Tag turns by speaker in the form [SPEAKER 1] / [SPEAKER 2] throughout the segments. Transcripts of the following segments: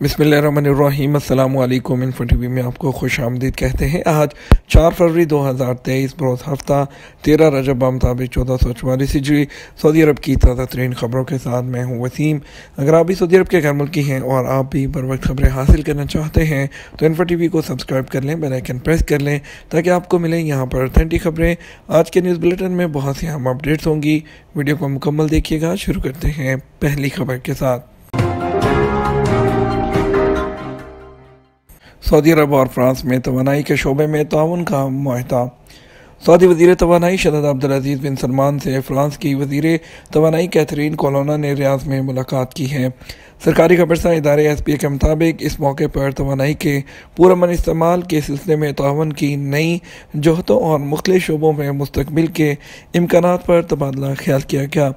[SPEAKER 1] بسم اللہ الرحمن الرحیم۔ السلام علیکم۔ انفو ٹی وی میں آپ کو خوش آمدید کہتے ہیں۔ آج 4 فروری 2023 بروز ہفتہ 13 رجب مطابق 1444 ہجری سعودی عرب کی تازہ ترین خبروں کے ساتھ میں ہوں وسیم۔ اگر آپ بھی سعودی عرب کے غیر ملکی ہیں اور آپ بھی بر وقت خبریں حاصل کرنا چاہتے ہیں تو انفو ٹی وی کو سبسکرائب کر لیں، بیل آئیکن پریس کر لیں تاکہ آپ کو ملیں یہاں پر اتھینٹک خبریں۔ آج کے نیوز بلیٹن میں بہت سی اہم اپڈیٹس ہوں گی، ویڈیو کو مکمل دیکھیے گا۔ شروع کرتے ہیں پہلی خبر کے ساتھ۔ سعودی عرب اور فرانس میں توانائی کے شعبے میں تعاون کا معاہدہ۔ سعودی وزیر توانائی شہزاد عبدالعزیز بن سلمان سے فرانس کی وزیر توانائی کیتھرین کولونا نے ریاض میں ملاقات کی ہے۔ سرکاری خبرساں ادارے ایس پی اے کے مطابق اس موقع پر توانائی کے پرامن استعمال کے سلسلے میں تعاون کی نئی جہتوں اور مختلف شعبوں میں مستقبل کے امکانات پر تبادلہ خیال کیا گیا۔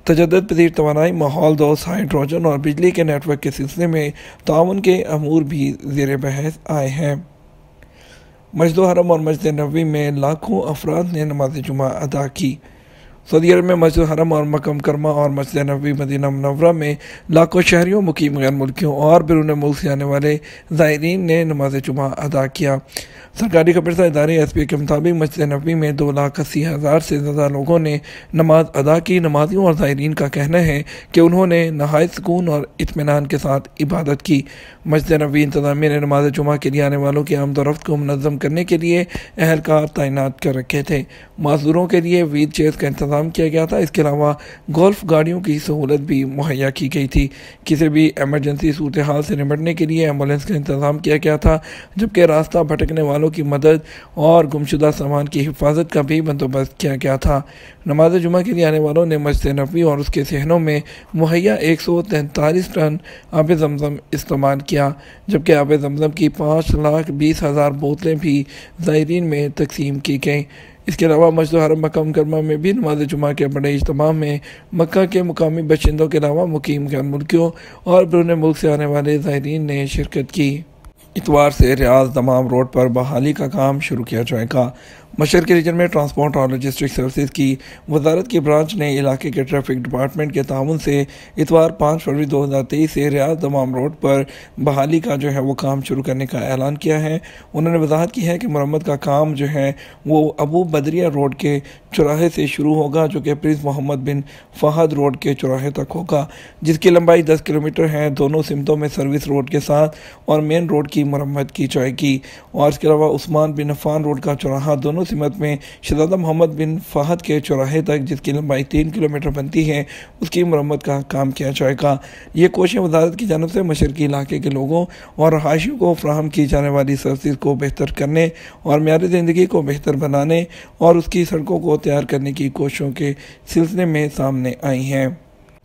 [SPEAKER 1] تجدد پذیر توانائی، ماحول دوست ہائیڈروجن اور بجلی کے نیٹ ورک کے سلسلے میں تعاون کے امور بھی زیر بحث آئے ہیں۔ مسجد الحرم اور مسجد نبوی میں لاکھوں افراد نے نماز جمعہ ادا کی۔ سعودی عرب میں مسجد الحرم اور مکہ مکرمہ اور مسجد نبوی مدینہ منورہ میں لاکھوں شہریوں، مقیم غیر ملکیوں اور بیرون ملک سے آنے والے زائرین نے نماز جمعہ ادا کیا۔ سرکاری خبرساں ادارے ایس پی اے کے مطابق مسجد نبوی میں 2,80,000 سے زیادہ لوگوں نے نماز ادا کی۔ نمازیوں اور زائرین کا کہنا ہے کہ انہوں نے نہایت سکون اور اطمینان کے ساتھ عبادت کی۔ مسجد نبوی انتظامیہ نے نماز جمعہ کے لیے آنے والوں کی آمد و رفت کو منظم کرنے کے لیے اہلکار تعینات کر رکھے تھے۔ معذوروں کے لیے وہیل چیئرز کا انتظام کیا گیا تھا۔ اس کے علاوہ گولف گاڑیوں کی سہولت بھی مہیا کی گئی تھی۔ کسی بھی ایمرجنسی صورتحال سے نمٹنے کے لیے ایمبولینس کا انتظام کیا گیا تھا، جبکہ راستہ بھٹکنے والوں کی مدد اور گمشدہ سامان کی حفاظت کا بھی بندوبست کیا گیا تھا۔ نماز جمعہ کے لیے آنے والوں نے مسجد نبوی اور اس کے صحنوں میں مہیا 143 ٹن آب زمزم استعمال کیا، جبکہ آب زمزم کی 5,20,000 بوتلیں بھی زائرین میں تقسیم کی گئیں۔ اس کے علاوہ مسجد الحرم مکہ مکرمہ میں بھی نماز جمعہ کے بڑے اجتماع میں مکہ کے مقامی باشندوں کے علاوہ مقیم غیر ملکیوں اور بیرون ملک سے آنے والے زائرین نے شرکت کی۔ اتوار سے ریاض دمام روڈ پر بحالی کا کام شروع کیا جائے گا۔ مشرقی ریجن میں ٹرانسپورٹ اور لاجسٹک سروسز کی وزارت کی برانچ نے علاقے کے ٹریفک ڈپارٹمنٹ کے تعاون سے اتوار 5 فروری 2023 سے ریاض دمام روڈ پر بحالی کا وہ کام شروع کرنے کا اعلان کیا ہے۔ انہوں نے وضاحت کی ہے کہ مرمت کا کام وہ ابو بدریہ روڈ کے چوراہے سے شروع ہوگا، جو کہ پرنس محمد بن فہد روڈ کے چوراہے تک ہوگا، جس کی لمبائی 10 کلومیٹر ہے۔ دونوں سمتوں میں سروس روڈ کے ساتھ اور مین روڈ کی مرمت کی جائے گی، اور اس کے علاوہ عثمان بن عفان روڈ کا چوراہا دونوں سمت میں شہزادہ محمد بن فہد کے چوراہے تک، جس کی لمبائی 3 کلومیٹر بنتی ہے، اس کی مرمت کا کام کیا جائے گا۔ یہ کوششیں وزارت کی جانب سے مشرقی علاقے کے لوگوں اور رہائشیوں کو فراہم کی جانے والی سروسز کو بہتر کرنے اور معیار زندگی کو بہتر بنانے اور اس کی سڑکوں کو تیار کرنے کی کوششوں کے سلسلے میں سامنے آئی ہیں۔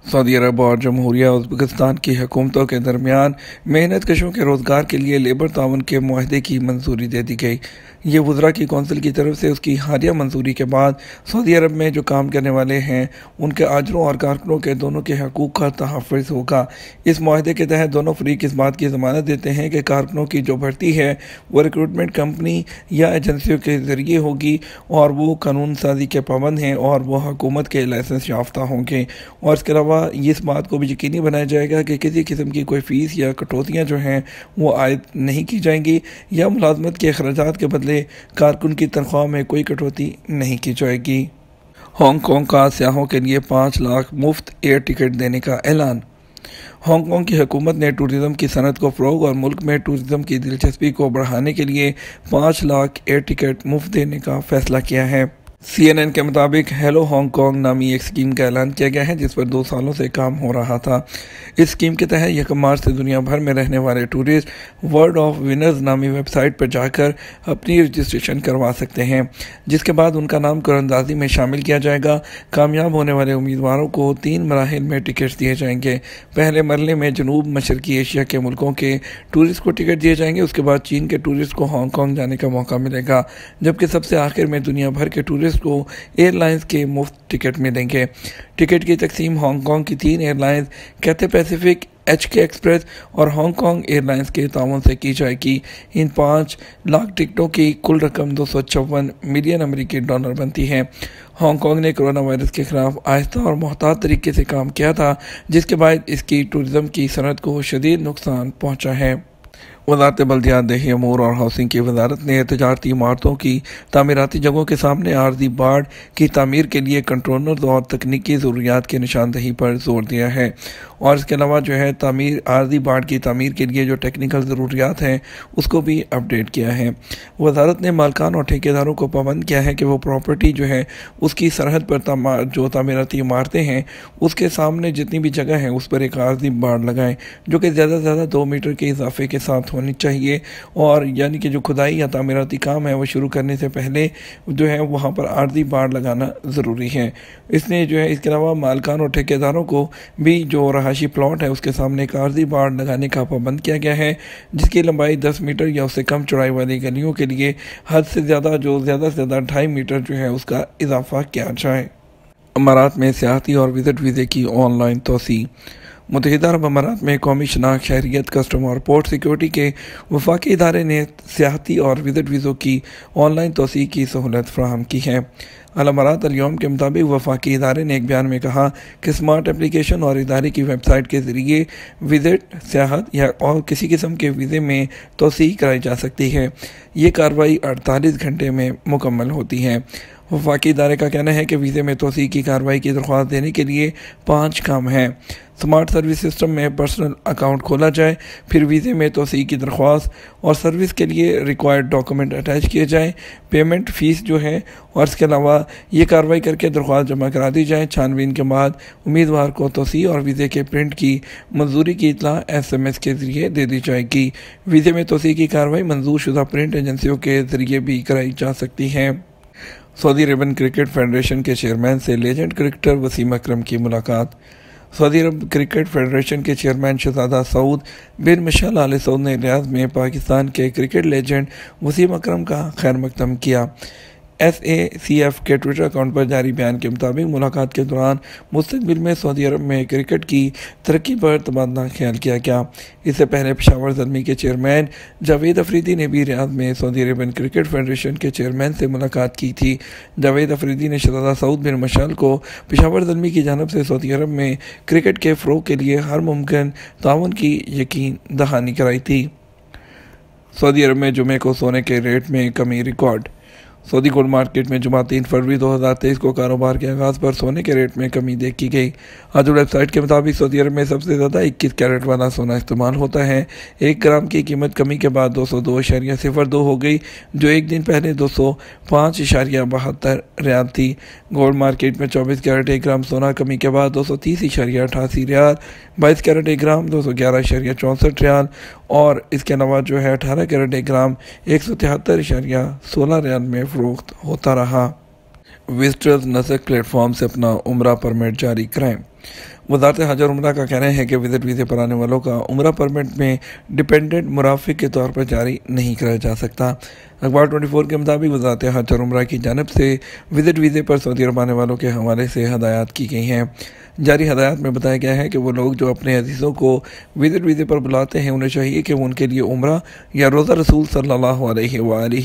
[SPEAKER 1] سعودی عرب اور جمہوریہ ازبکستان کی حکومتوں کے درمیان محنت کشوں کے روزگار کے لیے لیبر تعاون کے معاہدے کی منظوری دے دی گئی۔ یہ وزراء کی کونسل کی طرف سے اس کی حالیہ منظوری کے بعد سعودی عرب میں جو کام کرنے والے ہیں ان کے اجروں اور کارکنوں کے دونوں کے حقوق کا تحفظ ہوگا۔ اس معاہدے کے تحت دونوں فریق اس بات کی ضمانت دیتے ہیں کہ کارکنوں کی جو بھرتی ہے وہ ریکروٹمنٹ کمپنی یا ایجنسیوں کے ذریعے ہوگی، اور وہ قانون سازی کے پابند ہیں اور وہ حکومت کے لائسنس یافتہ ہوں گے، اور اس کے علاوہ یہ اس بات کو بھی یقینی بنایا جائے گا کہ کسی قسم کی کوئی فیس یا کٹوتیاں وہ عائد نہیں کی جائیں گی، یا ملازمت کے اخراجات کے بدلے کارکن کی تنخواہ میں کوئی کٹوتی نہیں کی جائے گی۔ ہانگ کانگ کا سیاحوں کے لیے 5 لاکھ مفت ایئر ٹکٹ دینے کا اعلان۔ ہانگ کانگ کی حکومت نے ٹورزم کی صنعت کو فروغ اور ملک میں ٹورزم کی دلچسپی کو بڑھانے کے لیے 5 لاکھ ایئر ٹکٹ مفت دینے کا فیصلہ کیا ہے۔ CNN کے مطابق ہیلو ہانگ کانگ نامی ایک اسکیم کا اعلان کیا گیا ہے جس پر 2 سالوں سے کام ہو رہا تھا۔ اس اسکیم کے تحت 1 مارچ سے دنیا بھر میں رہنے والے ٹورسٹ ورلڈ آف ونرز نامی ویب سائٹ پر جا کر اپنی رجسٹریشن کروا سکتے ہیں، جس کے بعد ان کا نام قراردادی میں شامل کیا جائے گا۔ کامیاب ہونے والے امیدواروں کو 3 مراحل میں ٹکٹس دیے جائیں گے۔ پہلے مرحلے میں جنوب مشرقی ایشیا کے ملکوں کے ٹورسٹ کو ٹکٹ دیے جائیں گے، اس کے بعد چین کے ٹورسٹ کو ہانگ کانگ جانے کا موقع ملے گا، جبکہ سب سے آخر میں دنیا بھر کے ٹورسٹ کو ایئر لائنز کے مفت ٹکٹ ملیں گے۔ ٹکٹ کی تقسیم ہانگ کانگ کی 3 airlines Cathay Pacific, HK express और हांग कांग एयरलाइंस के ताउन से की जाएगी। इन 5 लाख टिकटों की कुल रकम 254 मिलियन अमेरिकी डॉलर बनती है। हांग कांग ने कोरोना वायरस के खिलाफ आहिस्ता और मोहतात तरीके से काम किया था, जिसके बाद इसकी टूरिज्म की सनत को शदीद नुकसान पहुंचा है। वज़ारत बल्दियात, देही अमूर और हाउसिंग की वजारत ने तजारती इमारतों की तामीराती जगहों के सामने आर्जी बाड़ की तामीर के लिए कंट्रोलर्स और तकनीकी ज़रूरियात की निशानदही पर जोर दिया है, और इसके अलावा जो है आर्जी बाड़ की तामीर के लिए जो टेक्निकल ज़रूरियात हैं उसको भी अपडेट किया है। वजारत ने मालकान और ठेकेदारों को पाबंद किया है कि वो प्रॉपर्टी जो है उसकी सरहद पर जो तामीराती इमारतें हैं उसके सामने जितनी भी जगह है उस पर एक आर्जी बाड़ लगाएं, जो कि ज़्यादा से ज़्यादा 2 मीटर के इजाफे के साथ होनी चाहिए, और यानी कि जो खुदाई या तामीराती काम है वो शुरू करने से पहले जो है वहाँ पर आर्जी बाड़ लगाना ज़रूरी है। इसने जो है इसके अलावा मालकान और ठेकेदारों को भी जो रहायशी प्लॉट है उसके सामने एक आर्जी बाड़ लगाने का पाबंद किया गया है, जिसकी लंबाई 10 मीटर या उससे कम चौड़ाई वाली गलियों के लिए हद से ज़्यादा जो ज़्यादा से ज़्यादा 2.5 मीटर जो है उसका इजाफा किया जाए। अमारात में सियाहती और विज़िट वीज़े की ऑनलाइन तोसी। मुत्तहिदा अरब अमारात में कौमी शनाख्त, शहरियत, कस्टम और पोर्ट सिक्योरिटी के वफाकी इदारे ने सियाहती और विज़िट वीज़ों की ऑनलाइन तोसी की सहूलत फराहम की है। अल अमारात अल यौम के मुताबिक वफाकी इदारे ने एक बयान में कहा कि स्मार्ट एप्लीकेशन और इदारे की वेबसाइट के ज़रिए विज़िट, सियाहत या और किसी किस्म के वीज़े में तोसी कराई जा सकती है। ये कार्रवाई 48 घंटे में मुकम्मल होती है। वफाकी इदारे का कहना है कि वीज़े में तोसी की कार्रवाई की दरख्वास्त देने के लिए 5 काम हैं। स्मार्ट सर्विस सिस्टम में पर्सनल अकाउंट खोला जाए, फिर वीज़े में तोसी की दरख्वास्त और सर्विस के लिए रिक्वायर्ड डॉक्यूमेंट अटैच किए जाएँ, पेमेंट फ़ीस जो है, और इसके अलावा ये कार्रवाई करके दरख्वास्त जमा करा दी जाए। छानबीन के बाद उम्मीदवार को तोसी और वीज़े के प्रिंट की मंजूरी की इत्तला SMS के ज़रिए दे दी जाएगी। वीज़े में तोसी की कार्रवाई मंजूर शुदा प्रिंट एजेंसियों के ज़रिए भी कराई जा सकती है। सऊदी अरब क्रिकेट फेडरेशन के चेयरमैन से लेजेंड क्रिकेटर वसीम अकरम की मुलाकात। सऊदी अरब क्रिकेट फेडरेशन के चेयरमैन शहजादा सऊद बिन मशाल आल सऊद ने रियाद में पाकिस्तान के क्रिकेट लेजेंड वसीम अकरम का खैर मकदम किया। SACF के ट्विटर अकाउंट पर जारी बयान के मुताबिक मुलाकात के दौरान मुस्तकबिल में सऊदी अरब में क्रिकेट की तरक्की पर तबादला ख्याल किया गया। इससे पहले पेशावर ज़ल्मी के चेयरमैन जावेद अफरीदी ने भी रियाद में सऊदी अरबियन क्रिकेट फेडरेशन के चेयरमैन से मुलाकात की थी। जावेद अफरीदी ने शहजादा सऊद बिन मशाल को पेशावर ज़ल्मी की जानिब से सऊदी अरब में क्रिकेट के फ़रोग़ के लिए हर मुमकिन ताउन की यकीन दहानी कराई थी। सऊदी अरब में जुमे को सोने के रेट में कमी रिकॉर्ड। सऊदी गोल्ड मार्केट में जुमा 3 फरवरी 2023 को कारोबार के आगाज़ पर सोने के रेट में कमी देखी गई। आज वेबसाइट के मुताबिक सऊदी अरब में सबसे ज़्यादा 21 कैरेट वाला सोना इस्तेमाल होता है। 1 ग्राम की कीमत कमी के बाद 202.02 हो गई, जो एक दिन पहले 205.72 रियाल थी। गोल्ड मार्केट में 24 कैरेट 1 ग्राम सोना कमी के बाद 230.88 रियाल, 22 कैरेट 1 ग्राम 211.64 रियाल, और इसके अलावा जो है 18 कैरेट 1 ग्राम 173.16 रियाल में फ़रोख्त होता रहा। विजिटर्स नसक प्लेटफॉर्म से अपना उम्रा परमिट जारी कराएं। वज़ारत हज और उम्रा का कहना है कि विज़िट वीज़े पर आने वालों का उम्रा परमिट में डिपेंडेंट मुराफ़िक के तौर पर जारी नहीं कराया जा सकता। अखबार 24 के मुताबिक वज़ारत हज और उम्रा की जानिब से विज़िट वीज़े पर सऊदी अरब आने वालों के हवाले से हदायत की गई हैं। जारी हदायत में बताया गया है कि वो लोग जो अपने अजीज़ों को विज़िट वीज़े पर बुलाते हैं उन्हें चाहिए कि वो उनके लिए उम्रा या रोज़ा रसूल सल्लल्लाहु अलैहि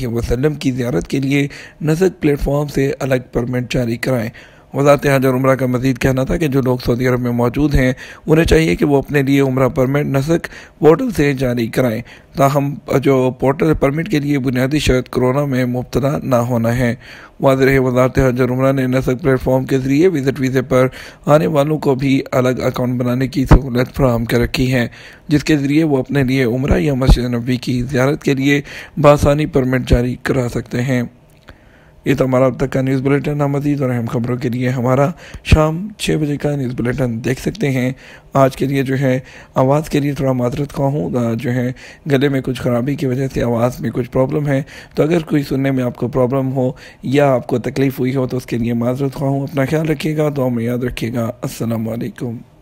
[SPEAKER 1] वसल्लम की ज़ियारत के लिए नसक प्लेटफॉर्म से अलग परमिट जारी कराएँ। वज़ारत हज और उम्रा का मज़ीद कहना था कि जो लोग सऊदी अरब में मौजूद हैं उन्हें चाहिए कि वो अपने लिए उम्रा परमिट नसक पोर्टल से जारी कराएं। ताहम जो पोर्टल परमिट के लिए बुनियादी शर्त कोरोना में मुब्तला ना होना है। वाज़ेह रहे वज़ारत हज और उम्रा ने नसक प्लेटफॉर्म के ज़रिए विज़िट वीज़े पर आने वालों को भी अलग अकाउंट बनाने की सहूलत फराहम कर रखी है, जिसके ज़रिए वो अपने लिए उम्रा या मस्जिद नबवी की ज़ियारत के लिए बआसानी परमिट जारी करा सकते हैं। ये तो हमारा अब तक का न्यूज़ बुलेटिन। मज़ीद और अहम खबरों के लिए हमारा शाम 6 बजे का न्यूज़ बुलेटिन देख सकते हैं। आज के लिए जो है आवाज़ के लिए थोड़ा माजरत ख्वाह हूँ, जो है गले में कुछ ख़राबी की वजह से आवाज़ में कुछ प्रॉब्लम है, तो अगर कोई सुनने में आपको प्रॉब्लम हो या आपको तकलीफ़ हुई हो तो उसके लिए माजरत ख्वाह हूँ। अपना ख्याल रखिएगा, दुआ में याद रखिएगा। अस्सलामु अलैकुम।